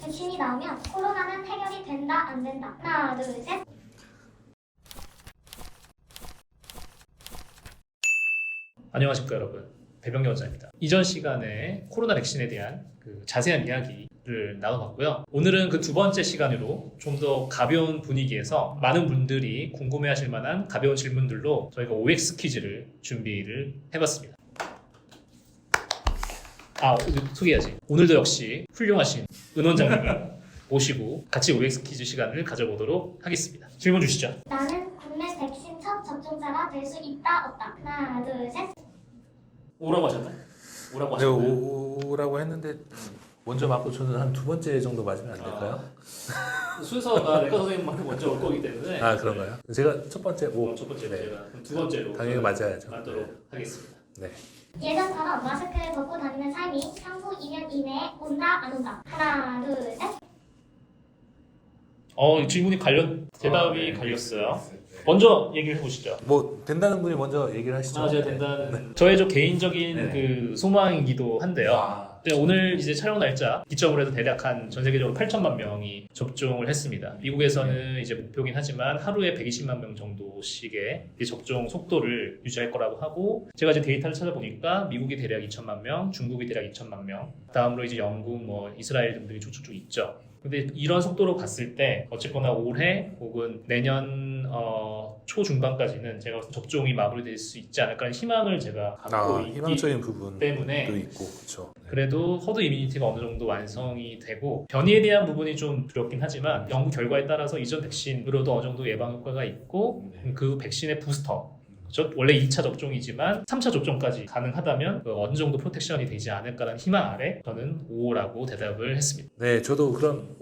백신이 나오면 코로나는 해결이 된다 안 된다. 하나 둘 셋. 안녕하십니까 여러분, 배병 여자입니다. 이전 시간에 코로나 백신에 대한 자세한 이야기를 나눠봤고요. 오늘은 그 두 번째 시간으로 좀 더 가벼운 분위기에서 많은 분들이 궁금해하실 만한 가벼운 질문들로 저희가 OX 퀴즈를 준비를 해봤습니다. 소개해야지. 오늘도 역시 훌륭하신 은원장님을 모시고 같이 OX 퀴즈 시간을 가져보도록 하겠습니다. 질문 주시죠. 나는 국내 백신 첫 접종자가 될 수 있다 없다. 하나 둘 셋. 오라고 하셨나요? 오라고 네, 하셨나요? 오라고 했는데 먼저 맞고 저는 한 두 번째 정도 맞으면 안 될까요? 순서가 내과 선생님한테 먼저 올 거기 때문에. 아 그런가요? 제가 첫 번째 첫 번째 네. 제가 그럼 두 번째로 당연히 맞아야죠. 맞도록 하겠습니다. 네. 예전처럼 마스크를 벗고 다니는 삶이 향후 2년 이내에 온다 안 온다. 하나 둘 셋. 질문이 대답이 네. 갈렸어요. 먼저 얘기를 해보시죠. 뭐 된다는 분이 먼저 얘기를 하시죠. 제가 된다는 저의 개인적인 네. 소망이기도 한데요. 아, 네, 오늘 이제 촬영 날짜 기점으로 해서 대략 한 전 세계적으로 8천만 명이 접종을 했습니다. 미국에서는 이제 목표긴 하지만 하루에 120만 명 정도씩의 접종 속도를 유지할 거라고 하고, 제가 이제 데이터를 찾아보니까 미국이 대략 2천만 명, 중국이 대략 2천만 명, 다음으로 이제 영국, 이스라엘 등등이 쭉쭉쭉 있죠. 근데 이런 속도로 갔을 때 어쨌거나 올해 혹은 내년 초중반까지는 제가 접종이 마무리될 수 있지 않을까 하는 희망을 제가 갖고 있기 희망적인 부분도 때문에 있고 그렇죠. 그래도 허드 이뮤니티가 어느 정도 완성이 되고, 변이에 대한 부분이 좀 두렵긴 하지만 연구 결과에 따라서 이전 백신으로도 어느 정도 예방 효과가 있고, 그 백신의 부스터, 원래 2차 접종이지만 3차 접종까지 가능하다면 어느 정도 프로텍션이 되지 않을까라는 희망 아래 저는 5라고 대답을 했습니다. 네, 저도 그런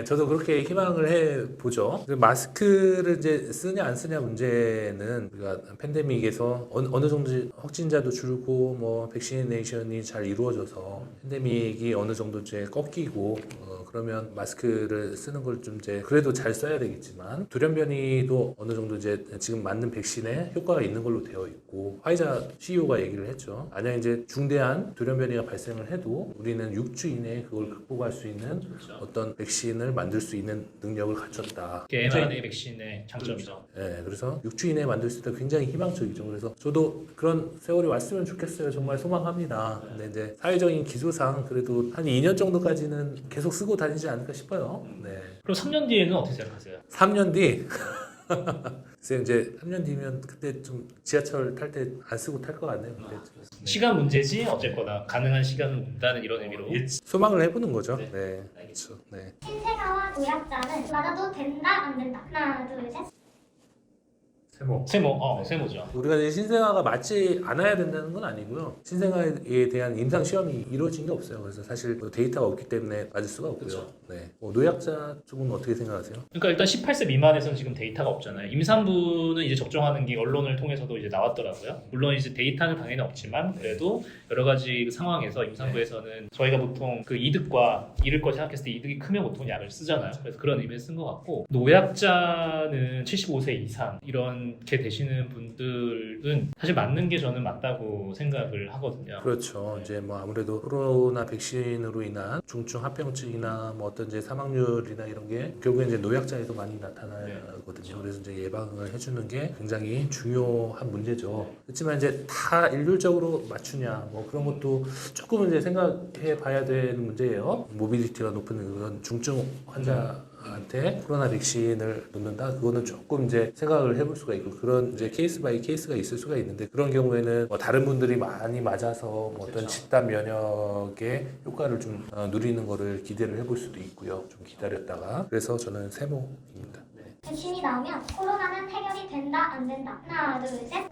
저도 그렇게 희망을 해 보죠. 마스크를 이제 쓰냐 안 쓰냐 문제는 우리가 팬데믹에서 어느 정도 확진자도 줄고 백시네이션이 잘 이루어져서 팬데믹이 어느 정도 이제 꺾이고 그러면 마스크를 쓰는 걸 좀 이제 그래도 잘 써야 되겠지만, 돌연변이도 어느 정도 이제 지금 맞는 백신에 효과가 있는 걸로 되어 있고, 화이자 CEO가 얘기를 했죠. 만약 이제 중대한 돌연변이가 발생을 해도 우리는 6주 이내에 그걸 극복할 수 있는 어떤 백신을 만들 수 있는 능력을 갖췄다. mRNA 백신의 장점이죠. 네, 그래서 6주 이내에 만들 수 있다. 굉장히 희망적이죠. 그래서 저도 그런 세월이 왔으면 좋겠어요. 정말 소망합니다. 근데 이제 사회적인 기조상 그래도 한 2년 정도까지는 계속 쓰고 다니지 않을까 싶어요. 네. 그럼 3년 뒤에는 어떻게 생각하세요? 3년 뒤. 글쎄 이제 3년 뒤면 그때 좀 지하철 탈 때 안 쓰고 탈 것 같네요. 그때. 네. 시간 문제지 어쨌거나 가능한 시간은 온다는 이런 의미로 소망을 해보는 거죠. 네. 네. 알겠죠. 그렇죠. 네. 신생아와 노약자는 맞아도 된다 안 된다. 하나 둘 셋. 세모죠. 우리가 이제 신생아가 맞지 않아야 된다는 건 아니고요. 신생아에 대한 임상 시험이 이루어진 게 없어요. 그래서 사실 데이터가 없기 때문에 맞을 수가 없고요. 그렇죠. 네. 노약자 쪽은 어떻게 생각하세요? 그러니까 일단 18세 미만에서는 지금 데이터가 없잖아요. 임산부는 이제 접종하는 게 언론을 통해서도 이제 나왔더라고요. 물론 이제 데이터는 당연히 없지만 그래도 여러 가지 상황에서 임산부에서는 저희가 보통 그 이득과 잃을 거 생각했을 때 이득이 크면 보통 약을 쓰잖아요. 그래서 그런 의미에서 쓴 것 같고, 노약자는 75세 이상 이렇게 되시는 분들은 사실 맞는 게 저는 맞다고 생각을 하거든요. 그렇죠. 이제 아무래도 코로나 백신으로 인한 중증 합병증이나 어떤 이제 사망률이나 이런 게 결국에 이제 노약자에도 많이 나타나거든요. 그래서 이제 예방을 해주는 게 굉장히 중요한 문제죠. 그렇지만 이제 다 일률적으로 맞추냐 그런 것도 조금은 이제 생각해 봐야 되는 문제예요. 모빌리티가 높은 그런 중증 환자한테 코로나 백신을 놓는다? 그거는 조금 이제 생각을 해볼 수가 있고, 그런 이제 케이스 바이 케이스가 있을 수가 있는데, 그런 경우에는 다른 분들이 많이 맞아서 어떤 집단 면역의 효과를 좀 누리는 거를 기대를 해볼 수도 있고요. 좀 기다렸다가. 그래서 저는 세모입니다. 백신이 나오면 코로나는 해결이 된다 안 된다. 하나 둘 셋.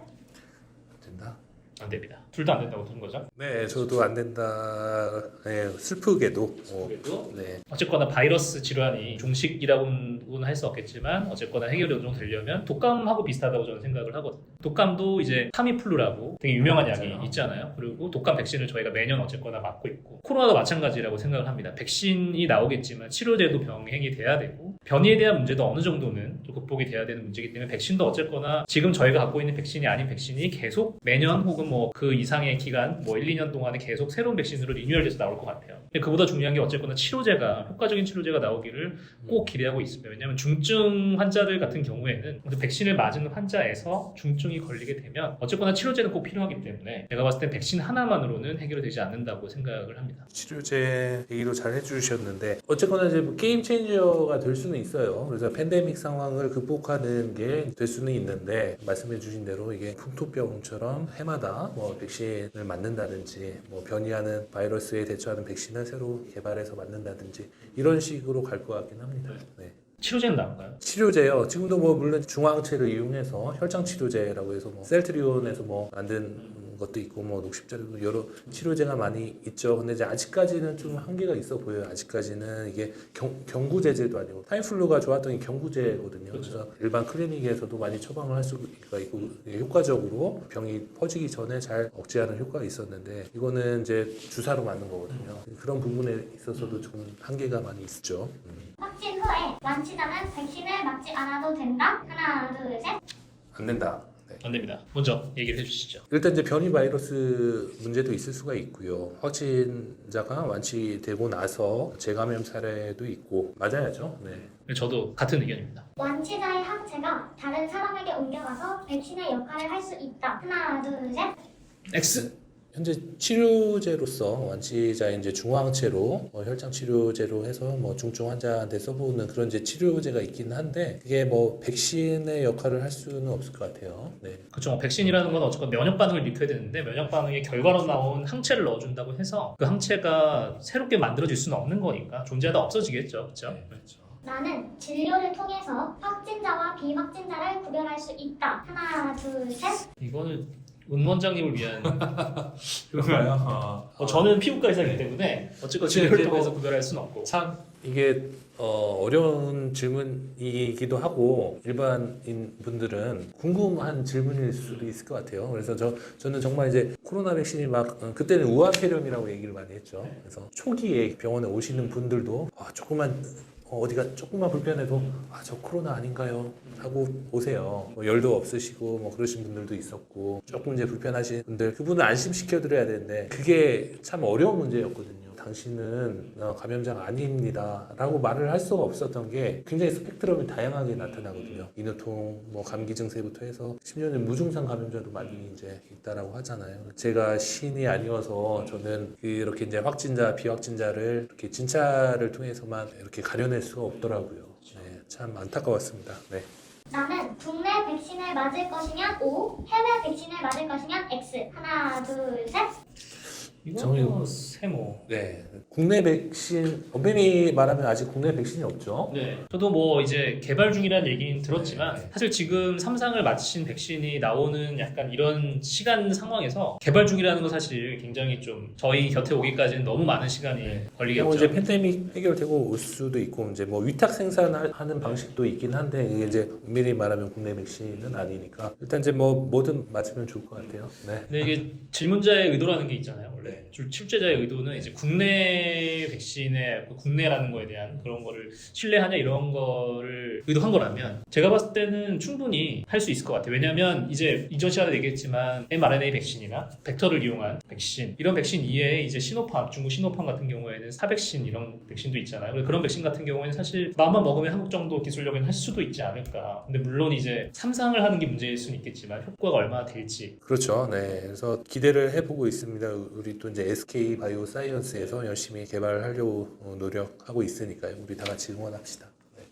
된다? 안 됩니다. 둘 다 안 된다고 들은 거죠? 네, 저도 안 된다. 네, 슬프게도. 그래도 네. 어쨌거나 바이러스 질환이 종식이라고는 할 수 없겠지만 어쨌거나 해결이 어느 정도 되려면 독감하고 비슷하다고 저는 생각을 하거든요. 독감도 이제 타미플루라고 되게 유명한 약이 있잖아요. 그리고 독감 백신을 저희가 매년 어쨌거나 맞고 있고, 코로나도 마찬가지라고 생각을 합니다. 백신이 나오겠지만 치료제도 병행이 돼야 되고, 변이에 대한 문제도 어느 정도는 좀 극복이 돼야 되는 문제이기 때문에 백신도 어쨌거나 지금 저희가 갖고 있는 백신이 아닌 백신이 계속 매년 혹은 뭐 그 이상의 기간, 뭐 1, 2년 동안에 계속 새로운 백신으로 리뉴얼돼서 나올 것 같아요. 근데 그보다 중요한 게 어쨌거나 치료제가, 효과적인 치료제가 나오기를 꼭 기대하고 있습니다. 왜냐하면 중증 환자들 같은 경우에는 백신을 맞은 환자에서 중증이 걸리게 되면 어쨌거나 치료제는 꼭 필요하기 때문에 제가 봤을 땐 백신 하나만으로는 해결되지 않는다고 생각을 합니다. 치료제 얘기도 잘 해주셨는데 어쨌거나 이제 뭐 게임 체인저가 될 수는 있어요. 그래서 팬데믹 상황을 극복하는 게 될 수는 있는데 말씀해주신 대로 이게 풍토병처럼 해마다 뭐 백신을 맞는다든지 뭐 변이하는 바이러스에 대처하는 백신을 새로 개발해서 맞는다든지 이런 식으로 갈 것 같긴 합니다. 네. 치료제는 나온가요? 치료제요. 지금도 뭐 물론 중화항체를 이용해서 혈장 치료제라고 해서 뭐 셀트리온에서 뭐 만든 것도 있고 뭐 녹십자도 여러 치료제가 많이 있죠. 근데 이제 아직까지는 좀 한계가 있어 보여요. 아직까지는 이게 경구제제도 아니고 타임플루가 좋았던 게 경구제거든요. 그렇죠. 그래서 일반 클리닉에서도 많이 처방을 할 수가 있고 효과적으로 병이 퍼지기 전에 잘 억제하는 효과가 있었는데 이거는 이제 주사로 맞는 거거든요. 그런 부분에 있어서도 좀 한계가 많이 있죠. 확진 후에 완치자는 백신을 맞지 않아도 된다. 하나, 둘, 셋. 안 된다. 네. 안 됩니다. 먼저 얘기를 해주시죠. 일단 이제 변이 바이러스 문제도 있을 수가 있고요. 확진자가 완치되고 나서 재감염 사례도 있고 맞아야죠. 네. 저도 같은 의견입니다. 완치자의 항체가 다른 사람에게 옮겨가서 백신의 역할을 할 수 있다. 하나, 둘, 셋. X. 현재 치료제로서 완치자의 이제 중화항체로 혈장 치료제로 해서 뭐 중증 환자한테 써보는 그런 이제 치료제가 있긴 한데 그게 뭐 백신의 역할을 할 수는 없을 것 같아요. 네. 그렇죠. 백신이라는 건 어쨌건 면역 반응을 일으켜야 되는데 면역 반응의 결과로 나온 항체를 넣어준다고 해서 그 항체가 새롭게 만들어질 수는 없는 거니까 존재하다 없어지겠죠. 그렇죠? 네, 그렇죠. 나는 진료를 통해서 확진자와 비확진자를 구별할 수 있다. 하나, 둘, 셋. 이거는 은 원장님을 위한 그런가요? 저는 피부과 의사이기 때문에 어쨌건 그치, 진료를 이제 통해서 뭐 구별할 수는 없고 참 이게 어려운 질문이기도 하고 일반인 분들은 궁금한 질문일 수도 있을 것 같아요. 그래서 저는 정말 이제 코로나 백신이 막 그때는 우한폐렴이라고 얘기를 많이 했죠. 그래서 초기에 병원에 오시는 분들도 조금만 어디가 조금만 불편해도 저 코로나 아닌가요? 하고 오세요. 뭐 열도 없으시고 뭐 그러신 분들도 있었고 조금 이제 불편하신 분들 그분을 안심시켜 드려야 되는데 그게 참 어려운 문제였거든요. 당신은 감염자가 아닙니다 라고 말을 할 수가 없었던 게 굉장히 스펙트럼이 다양하게 나타나거든요. 인후통, 뭐 감기 증세부터 해서 심지어는 무증상 감염자도 많이 이제 있다라고 하잖아요. 제가 신이 아니어서 저는 이렇게 이제 확진자, 비확진자를 이렇게 진찰을 통해서만 이렇게 가려낼 수가 없더라고요. 네, 참 안타까웠습니다. 네. 나는 국내 백신을 맞을 것이냐 O, 해외 백신을 맞을 것이냐 X. 하나, 둘, 셋. 정리- 이거 세모. 네. 국내 백신, 엄밀히 말하면 아직 국내 백신이 없죠. 네. 저도 뭐 이제 개발 중이라는 얘기는 들었지만 네. 사실 지금 3상을 마친 백신이 나오는 약간 이런 시간 상황에서 개발 중이라는 건 사실 굉장히 좀 저희 곁에 오기까지는 너무 많은 시간이 네. 걸리겠죠. 뭐 이제 팬데믹 해결되고 올 수도 있고 이제 뭐 위탁 생산하는 방식도 있긴 한데 이게 이제 엄밀히 말하면 국내 백신은 아니니까 일단 이제 뭐 뭐든 맞으면 좋을 것 같아요. 네. 근데 이게 질문자의 의도라는 게 있잖아요. 원래 네. 출제자의 의도는 이제 국내 백신의 국내라는 거에 대한 그런 거를 신뢰하냐 이런 거를 의도한 거라면 제가 봤을 때는 충분히 할 수 있을 것 같아요. 왜냐하면 이제 이전 시간에 얘기했지만 mRNA 백신이나 벡터를 이용한 백신 이런 백신 이외에 이제 시노팜 중국 시노팜 같은 경우에는 사백신 이런 백신도 있잖아요. 그래서 그런 백신 같은 경우에는 사실 마음만 먹으면 한국 정도 기술력은 할 수도 있지 않을까. 근데 물론 이제 3상을 하는 게 문제일 수는 있겠지만 효과가 얼마나 될지 그렇죠. 네. 그래서 기대를 해보고 있습니다. 우리 또 이제 SK 바이오사이언스에서 열심히 개발하려고 노력하고 있으니까요. 우리 다 같이 응원합시다. 네.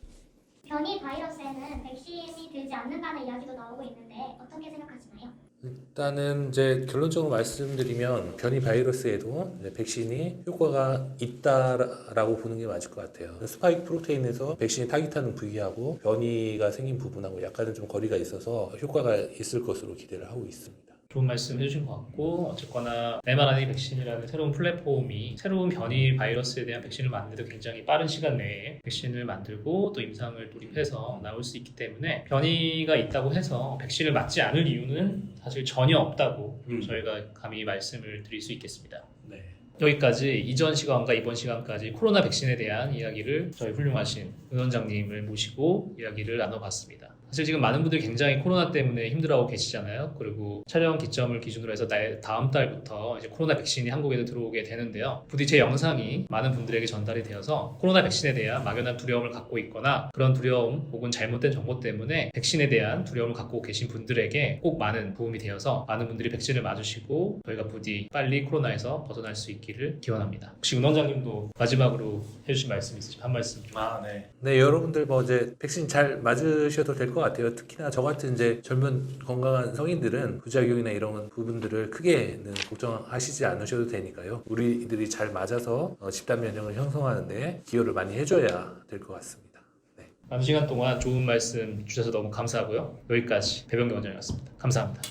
변이 바이러스에는 백신이 들지 않는다는 이야기도 나오고 있는데 어떻게 생각하시나요? 일단은 이제 결론적으로 말씀드리면 변이 바이러스에도 이제 백신이 효과가 있다라고 보는 게 맞을 것 같아요. 스파이크 프로테인에서 백신이 타깃하는 부위하고 변이가 생긴 부분하고 약간은 좀 거리가 있어서 효과가 있을 것으로 기대를 하고 있습니다. 좋은 말씀 해주신 것 같고 어쨌거나 mRNA 백신이라는 새로운 플랫폼이 새로운 변이 바이러스에 대한 백신을 만드는 굉장히 빠른 시간 내에 백신을 만들고 또 임상을 돌입해서 나올 수 있기 때문에 변이가 있다고 해서 백신을 맞지 않을 이유는 사실 전혀 없다고 저희가 감히 말씀을 드릴 수 있겠습니다. 네. 여기까지 이전 시간과 이번 시간까지 코로나 백신에 대한 이야기를 저희 훌륭하신 은 원장님을 모시고 이야기를 나눠봤습니다. 사실 지금 많은 분들이 굉장히 코로나 때문에 힘들어하고 계시잖아요. 그리고 촬영 기점을 기준으로 해서 다음 달부터 이제 코로나 백신이 한국에도 들어오게 되는데요. 부디 제 영상이 많은 분들에게 전달이 되어서 코로나 백신에 대한 막연한 두려움을 갖고 있거나 그런 두려움 혹은 잘못된 정보 때문에 백신에 대한 두려움을 갖고 계신 분들에게 꼭 많은 도움이 되어서 많은 분들이 백신을 맞으시고 저희가 부디 빨리 코로나에서 벗어날 수 있기를 기원합니다. 혹시 은 원장님도 마지막으로 해주신 말씀 있으시면 한 말씀 좀. 네. 네, 여러분들 뭐 이제 백신 잘 맞으셔도 될 것 같아요. 특히나 저 같은 이제 젊은 건강한 성인들은 부작용이나 이런 부분들을 크게는 걱정하시지 않으셔도 되니까요. 우리들이 잘 맞아서 집단 면역을 형성하는데 기여를 많이 해줘야 될 것 같습니다. 네. 많은 시간 동안 좋은 말씀 주셔서 너무 감사하고요. 여기까지 배병기 원장이었습니다. 감사합니다.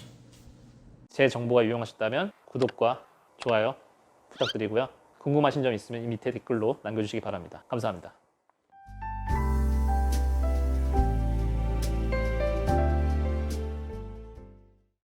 제 정보가 유용하셨다면 구독과 좋아요 부탁드리고요. 궁금하신 점 있으면 이 밑에 댓글로 남겨주시기 바랍니다. 감사합니다.